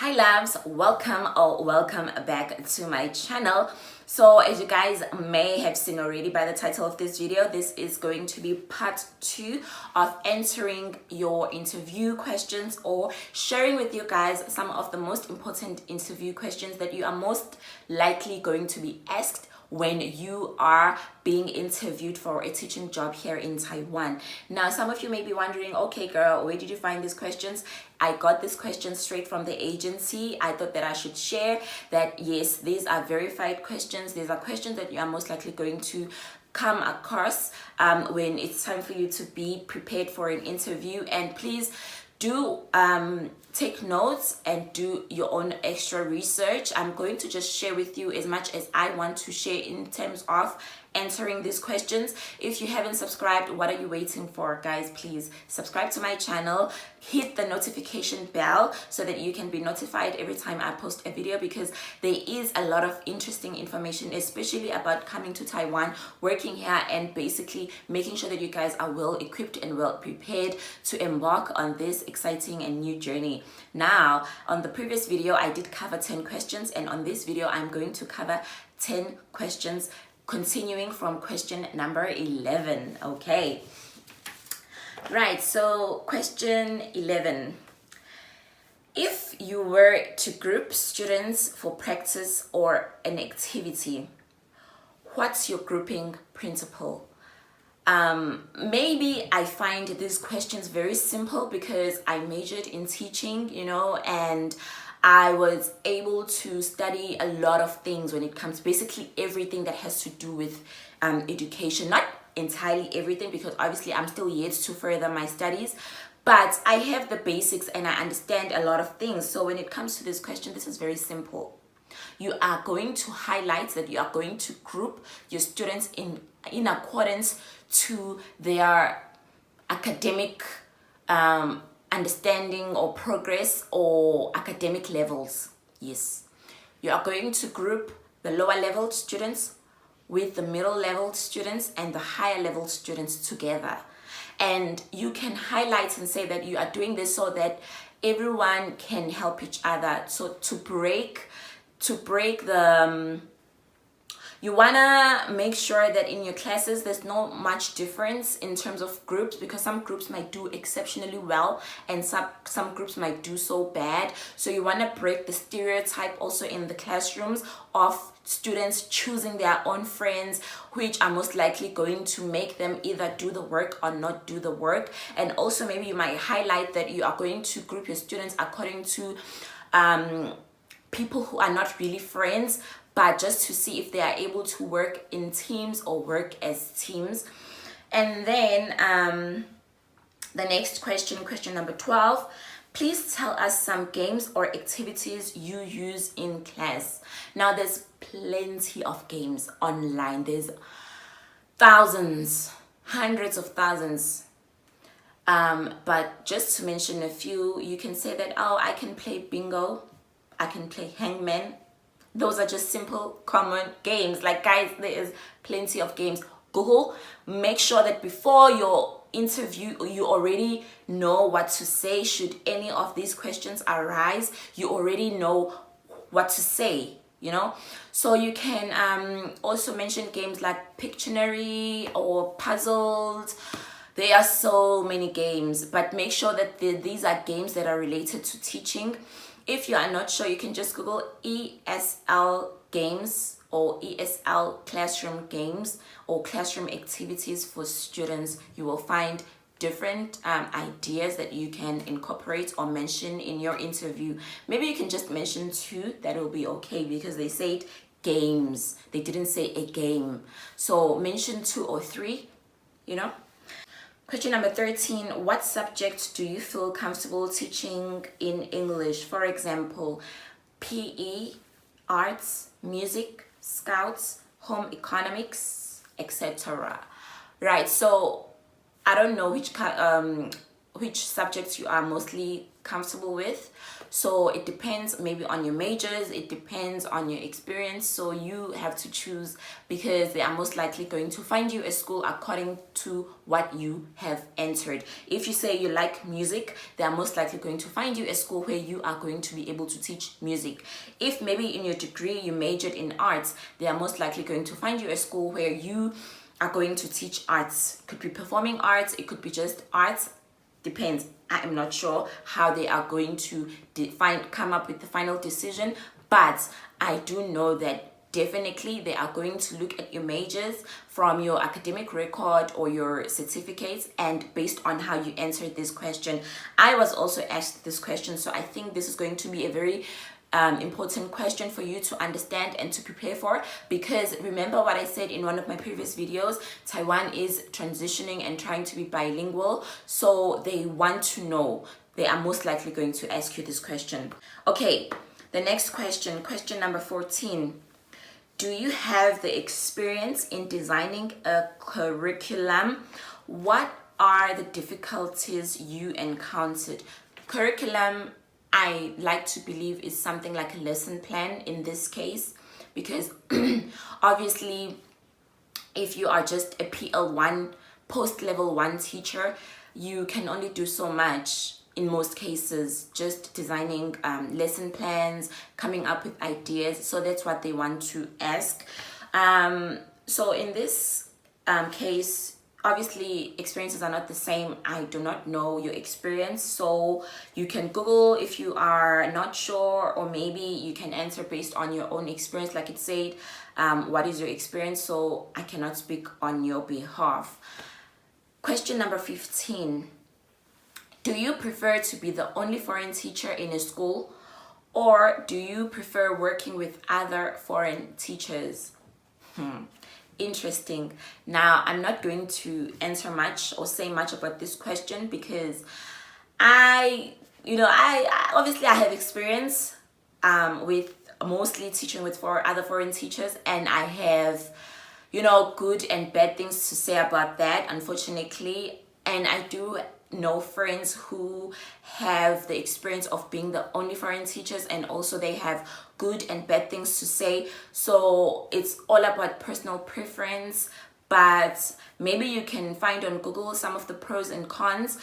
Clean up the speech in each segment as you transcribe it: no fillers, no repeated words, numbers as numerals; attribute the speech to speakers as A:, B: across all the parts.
A: Hi loves, welcome back to my channel. So as you guys may have seen already by the title of this video, this is going to be part 2 of answering your interview questions or sharing with you guys some of the most important interview questions that you are most likely going to be asked when you are being interviewed for a teaching job here in Taiwan. Now, some of you may be wondering, okay girl, where did you find these questions? I got these questions straight from the agency. I thought that I should share that yes, these are verified questions. These are questions that you are most likely going to come across when it's time for you to be prepared for an interview. And please do take notes and do your own extra research. I'm going to just share with you as much as I want to share in terms of answering these questions. If you haven't subscribed, what are you waiting for, guys? Please subscribe to my channel, hit the notification bell so that you can be notified every time I post a video, because there is a lot of interesting information, especially about coming to Taiwan, working here, and basically making sure that you guys are well equipped and well prepared to embark on this exciting and new journey. Now, on the previous video I did cover 10 questions, and on this video I'm going to cover 10 questions continuing from question number 11. Okay, right, so question 11. If you were to group students for practice or an activity, what's your grouping principle? Maybe I find these questions very simple because I majored in teaching, and I was able to study a lot of things when it comes, basically everything that has to do with education. Not entirely everything, because obviously I'm still yet to further my studies, but I have the basics and I understand a lot of things. So when it comes to this question, this is very simple. You are going to highlight that you are going to group your students in accordance to their academic understanding or progress or academic levels. Yes, you are going to group the lower level students with the middle level students and the higher level students together. And you can highlight and say that you are doing this so that everyone can help each other. So to break the you wanna make sure that in your classes there's not much difference in terms of groups, because some groups might do exceptionally well and some groups might do so bad. So you want to break the stereotype also in the classrooms of students choosing their own friends, which are most likely going to make them either do the work or not do the work. And also maybe you might highlight that you are going to group your students according to people who are not really friends, but just to see if they are able to work in teams or work as teams. And then the next question number 12. Please tell us some games or activities you use in class. Now, there's plenty of games online. There's thousands, hundreds of thousands. But just to mention a few, you can say that, oh, I can play bingo, I can play hangman. Those are just simple, common games. Like, guys, there is plenty of games. Google, make sure that before your interview, you already know what to say. Should any of these questions arise, you already know what to say, So you can also mention games like Pictionary or puzzles. There are so many games, but make sure that these are games that are related to teaching. If you are not sure, you can just Google ESL games or ESL classroom games or classroom activities for students. You will find different ideas that you can incorporate or mention in your interview. Maybe you can just mention 2, that will be okay, because they said games. They didn't say a game. So mention 2 or 3, Question number 13. What subject do you feel comfortable teaching in English? For example, PE, arts, music, scouts, home economics, etc. Right, so I don't know which subjects you are mostly comfortable with. So it depends maybe on your majors, it depends on your experience. So you have to choose, because they are most likely going to find you a school according to what you have entered. If you say you like music, they are most likely going to find you a school where you are going to be able to teach music. If maybe in your degree you majored in arts, they are most likely going to find you a school where you are going to teach arts. Could be performing arts, it could be just arts, depends. I am not sure how they are going to come up with the final decision, but I do know that definitely they are going to look at your majors from your academic record or your certificates, and based on how you answered this question. I was also asked this question, so I think this is going to be a very important question for you to understand and to prepare for, because remember what I said in one of my previous videos, Taiwan is transitioning and trying to be bilingual, so they want to know. They are most likely going to ask you this question. Okay, the next question number 14. Do you have the experience in designing a curriculum? What are the difficulties you encountered? Curriculum, I like to believe, is something like a lesson plan in this case, because obviously if you are just a PL1, post level 1 teacher, you can only do so much in most cases, just designing lesson plans, coming up with ideas. So that's what they want to ask. So in this case, obviously experiences are not the same. I do not know your experience, so you can Google if you are not sure, or maybe you can answer based on your own experience. Like it said, what is your experience? So I cannot speak on your behalf. Question number 15. Do you prefer to be the only foreign teacher in a school, or do you prefer working with other foreign teachers? Interesting. Now, I'm not going to answer much or say much about this question, because I obviously I have experience with mostly teaching with other foreign teachers, and I have, good and bad things to say about that, unfortunately. And I do know friends who have the experience of being the only foreign teachers, and also they have good and bad things to say. So it's all about personal preference, but maybe you can find on Google some of the pros and cons,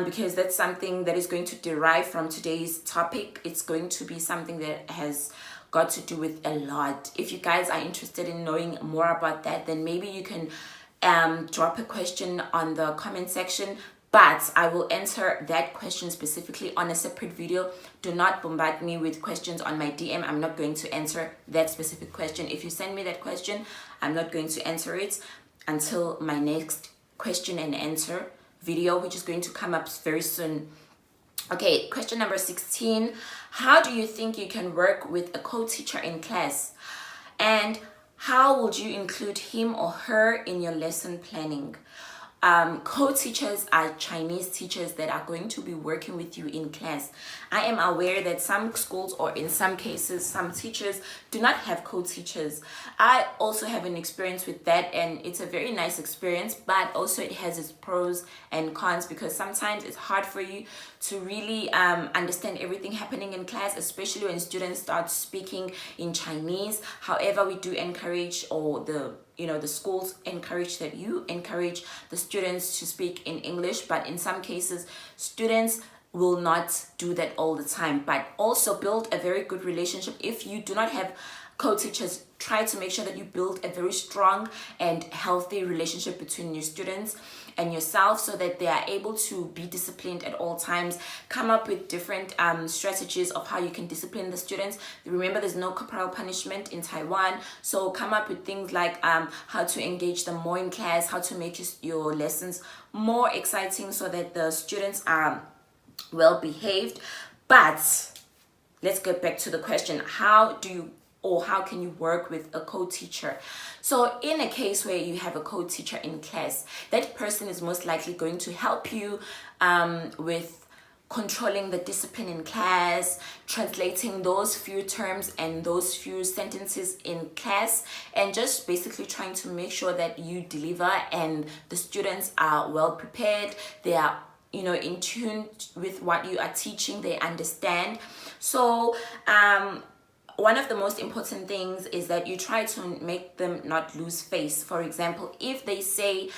A: because that's something that is going to derive from today's topic. It's going to be something that has got to do with a lot. If you guys are interested in knowing more about that, then maybe you can drop a question on the comment section, but I will answer that question specifically on a separate video. Do not bombard me with questions on my DM. I'm not going to answer that specific question. If you send me that question, I'm not going to answer it until my next question and answer video, which is going to come up very soon. Okay, question number 16. How do you think you can work with a co-teacher in class? And how would you include him or her in your lesson planning? Co-teachers are Chinese teachers that are going to be working with you in class. I am aware that some schools, or in some cases, some teachers do not have co-teachers. I also have an experience with that, and it's a very nice experience, but also it has its pros and cons, because sometimes it's hard for you to really understand everything happening in class, especially when students start speaking in Chinese. However, we do encourage, or the schools encourage that you encourage the students to speak in English, but in some cases students will not do that all the time. But also build a very good relationship. If you do not have co-teachers, try to make sure that you build a very strong and healthy relationship between your students and yourself, so that they are able to be disciplined at all times. Come up with different strategies of how you can discipline the students. Remember, there's no corporal punishment in Taiwan, so come up with things like how to engage them more in class, how to make your lessons more exciting so that the students are well behaved. But let's get back to the question. How can you work with a co-teacher? So in a case where you have a co-teacher in class, that person is most likely going to help you with controlling the discipline in class, translating those few terms and those few sentences in class, and just basically trying to make sure that you deliver and the students are well prepared, they are in tune with what you are teaching. They understand. So one of the most important things is that you try to make them not lose face. For example, if they say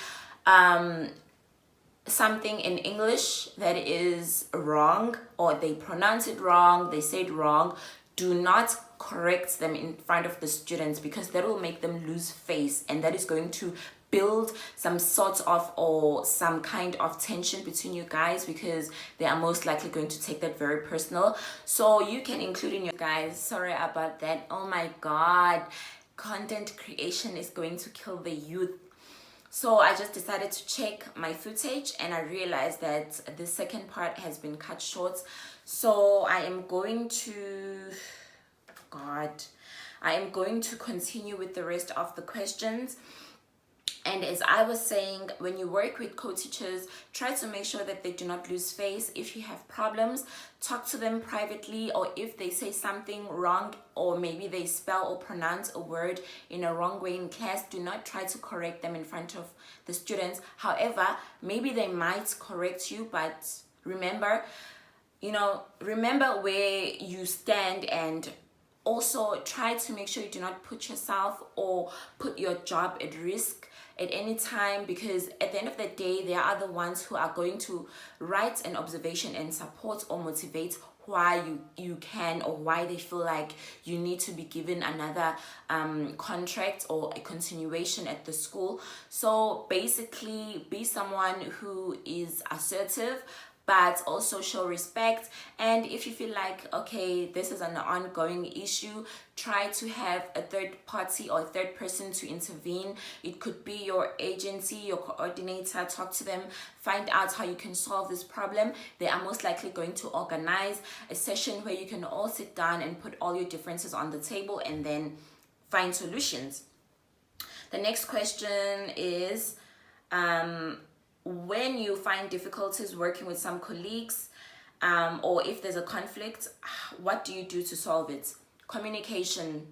A: something in English that is wrong, or they pronounce it wrong, they say it wrong, do not correct them in front of the students, because that will make them lose face, and that is going to build some sort of or some kind of tension between you guys, because they are most likely going to take that very personal. So you can include in your guys, sorry about that, oh my god, content creation is going to kill the youth. So I just decided to check my footage, and I realized that the second part has been cut short. So I am going to continue with the rest of the questions. And as I was saying, when you work with co-teachers, try to make sure that they do not lose face. If you have problems, talk to them privately, or if they say something wrong, or maybe they spell or pronounce a word in a wrong way in class, do not try to correct them in front of the students. However, maybe they might correct you, but remember where you stand, and also try to make sure you do not put yourself or put your job at risk at any time, because at the end of the day, they are the ones who are going to write an observation and support or motivate why you can, or why they feel like you need to be given another contract or a continuation at the school. So basically, be someone who is assertive, but also show respect. And if you feel like, okay, this is an ongoing issue, try to have a third party or a third person to intervene. It could be your agency, your coordinator. Talk to them, find out how you can solve this problem. They are most likely going to organize a session where you can all sit down and put all your differences on the table and then find solutions. The next question is, when you find difficulties working with some colleagues, or if there's a conflict, what do you do to solve it? Communication.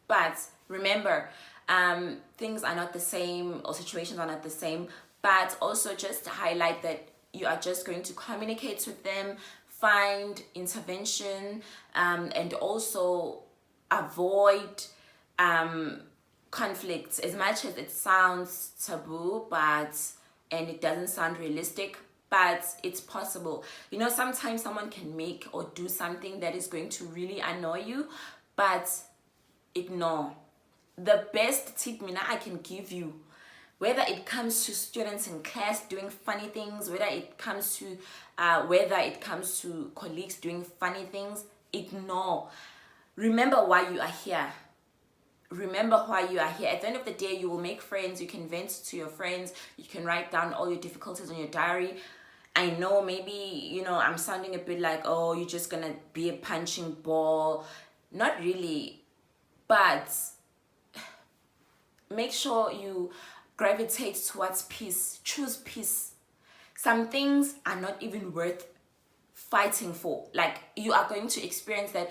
A: But remember, things are not the same, or situations are not the same, but also just highlight that you are just going to communicate with them, find intervention, and also avoid conflicts. As much as it sounds taboo, and it doesn't sound realistic, but it's possible. Sometimes someone can make or do something that is going to really annoy you, but ignore. The best tip I can give you, whether it comes to students in class doing funny things, whether it comes to colleagues doing funny things, ignore. Remember why you are here. Remember why you are here. At the end of the day, you will make friends. You can vent to your friends. You can write down all your difficulties on your diary. I know maybe, I'm sounding a bit like, oh, you're just gonna be a punching ball. Not really. But make sure you gravitate towards peace. Choose peace. Some things are not even worth fighting for. Like, you are going to experience that,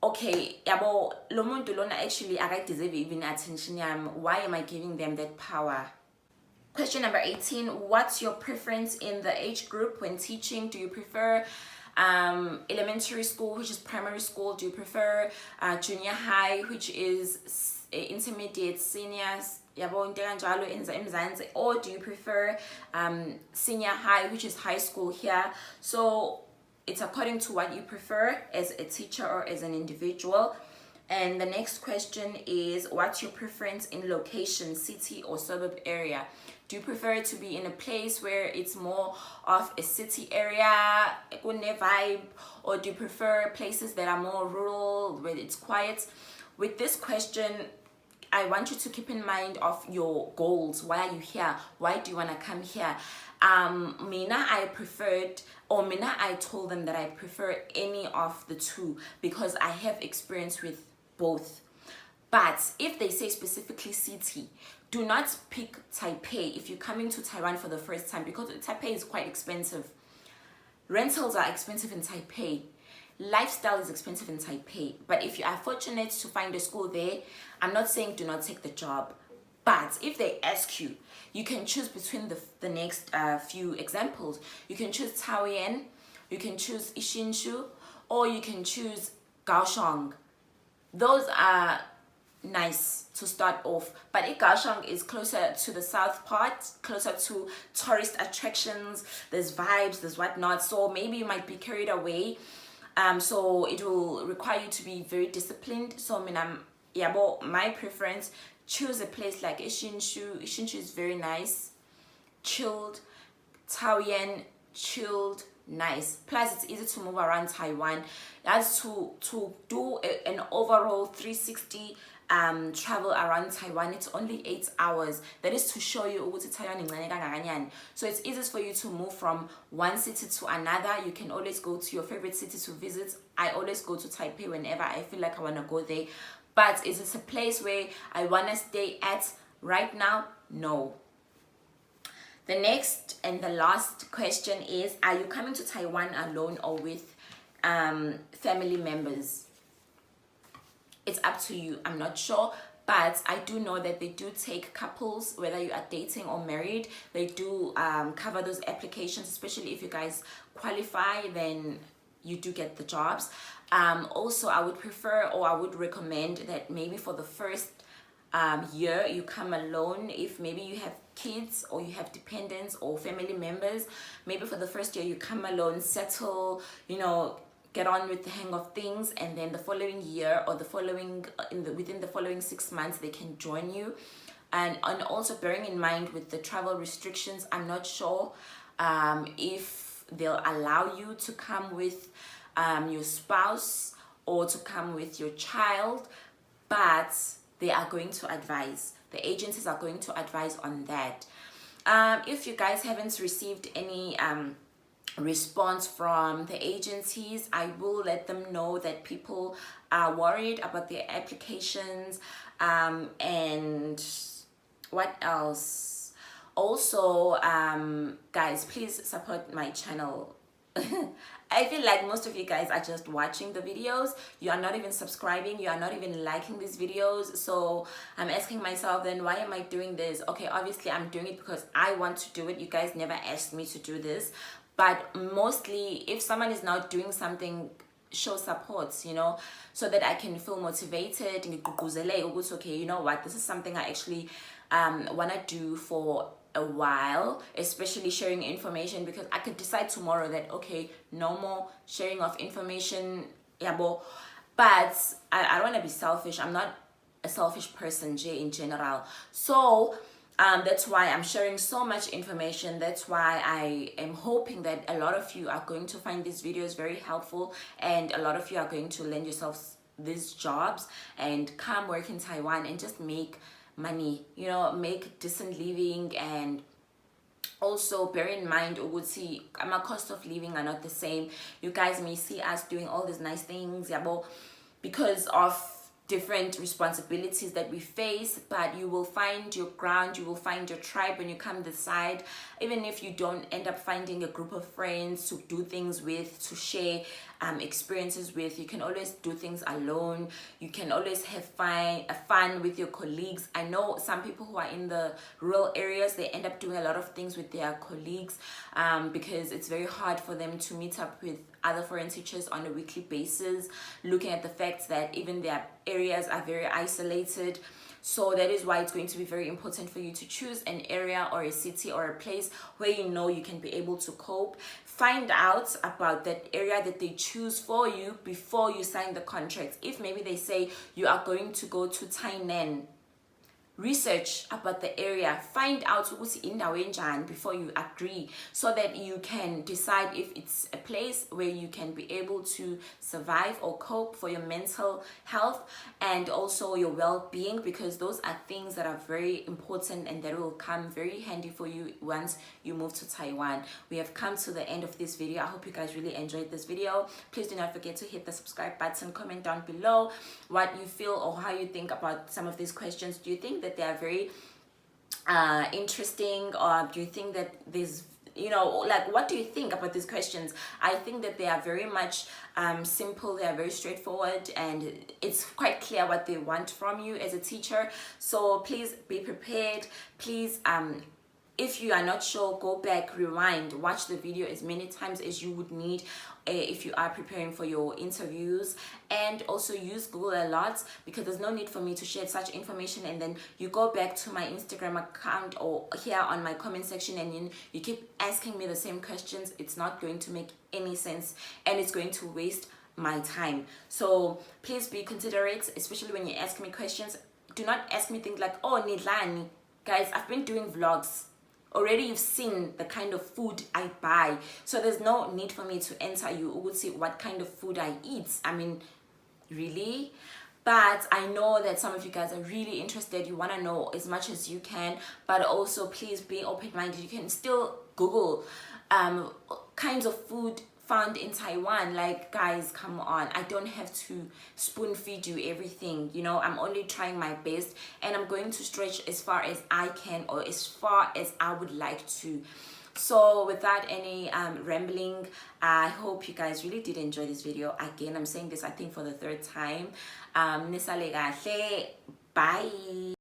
A: okay, yabo, lo muntu lona actually I deserve even attention. Why am I giving them that power? Question number 18. What's your preference in the age group when teaching? Do you prefer elementary school, which is primary school? Do you prefer junior high, which is intermediate, seniors? Or do you prefer senior high, which is high school here? So it's according to what you prefer as a teacher or as an individual. And the next question is, what's your preference in location, city or suburb area? Do you prefer to be in a place where it's more of a city area, vibe, or do you prefer places that are more rural, where it's quiet? With this question, I want you to keep in mind of your goals. Why are you here? Why do you want to come here? I told them that I prefer any of the two, because I have experience with both. But if they say specifically city, do not pick Taipei if you're coming to Taiwan for the first time, because Taipei is quite expensive. Rentals are expensive in Taipei. Lifestyle is expensive in Taipei. But if you are fortunate to find a school there, I'm not saying do not take the job, But if they ask you, you can choose between the next few examples. You can choose TAIWAN, you can choose Ishinshu, or you can choose Kaohsiung. Those are nice to start off, but Kaohsiung is closer to the south part, closer to tourist attractions. There's vibes, there's whatnot, so maybe you might be carried away. So it will require you to be very disciplined. So my preference, choose a place like Ishinshu. Ishinshu is very nice, chilled. TAIWAN, chilled, nice. Plus it's easy to move around Taiwan. That's to do an overall 360 travel around Taiwan. It's only 8 hours. That is to show you ukuthi Taiwan incane kangakanani. So it's easy for you to move from one city to another. You can always go to your favorite city to visit. I always go to Taipei whenever I feel like I want to go there. But is it a place where I want to stay at right now? No. The next and the last question is, are you coming to Taiwan alone or with family members? It's up to you. I'm not sure, but I do know that they do take couples, whether you are dating or married. They do cover those applications, especially if you guys qualify, then you do get the jobs. Also, I would prefer, or I would recommend that maybe for the first year you come alone. If maybe you have kids or you have dependents or family members, maybe for the first year you come alone, settle, get on with the hang of things, and then the following year or the following within the following 6 months they can join you. And also bearing in mind with the travel restrictions, I'm not sure if they'll allow you to come with your spouse or to come with your child, but they are going to advise. The agencies are going to advise on that. If you guys haven't received any response from the agencies, I will let them know that people are worried about their applications. And what else? Also, guys, please support my channel. I feel like most of you guys are just watching the videos. You are not even subscribing. You are not even liking these videos. So I'm asking myself, then why am I doing this? Okay, obviously I'm doing it because I want to do it. You guys never asked me to do this. But mostly, if someone is not doing something, show support, so that I can feel motivated. Okay, you know what? This is something I actually want to do for a while, especially sharing information, because I could decide tomorrow that, okay, no more sharing of information, but I don't want to be selfish. I'm not a selfish person, in general. So that's why I'm sharing so much information. That's why I am hoping that a lot of you are going to find these videos very helpful, and a lot of you are going to lend yourselves these jobs and come work in Taiwan and just make money, make decent living. And also bear in mind, our cost of living are not the same. You guys may see us doing all these nice things, because of different responsibilities that we face, but you will find your ground, you will find your tribe when you come this side. Even if you don't end up finding a group of friends to do things with, to share experiences with, you can always do things alone. You can always have fun with your colleagues. I know some people who are in the rural areas, they end up doing a lot of things with their colleagues because it's very hard for them to meet up with other foreign teachers on a weekly basis, looking at the fact that even their areas are very isolated. So that is why it's going to be very important for you to choose an area or a city or a place where you can be able to cope. Find out about that area that they choose for you before you sign the contract. If maybe they say you are going to go to Tainan, research about the area, find out what's in the before you agree, so that you can decide if it's a place where you can be able to survive or cope for your mental health and also your well-being, because those are things that are very important and that will come very handy for you once you move to Taiwan. We have come to the end of this video. I hope you guys really enjoyed this video. Please do not forget to hit the subscribe button, comment down below what you feel or how you think about some of these questions. Do you think that they are very interesting, or do you think that there's you know, like, what do you think about these questions? I think that they are very much simple, they are very straightforward, and it's quite clear what they want from you as a teacher. So please be prepared. Please, if you are not sure, go back, rewind, watch the video as many times as you would need if you are preparing for your interviews. And also use Google a lot, because there's no need for me to share such information and then you go back to my Instagram account or here on my comment section and you keep asking me the same questions. It's not going to make any sense, and it's going to waste my time. So please be considerate, especially when you ask me questions. Do not ask me things like, oh, Nidlani. Guys, I've been doing vlogs. Already you've seen the kind of food I buy, so there's no need for me to answer you who would see what kind of food I eat. I mean, really? But I know that some of you guys are really interested. You want to know as much as you can, but also please be open-minded. You can still Google kinds of food found in Taiwan. Like, guys, come on, I don't have to spoon feed you everything, you know. I'm only trying my best, and I'm going to stretch as far as I can, or as far as I would like to. So without any rambling, I hope you guys really did enjoy this video. Again, I'm saying this, I think, for the third time. Nisale kahle. Bye.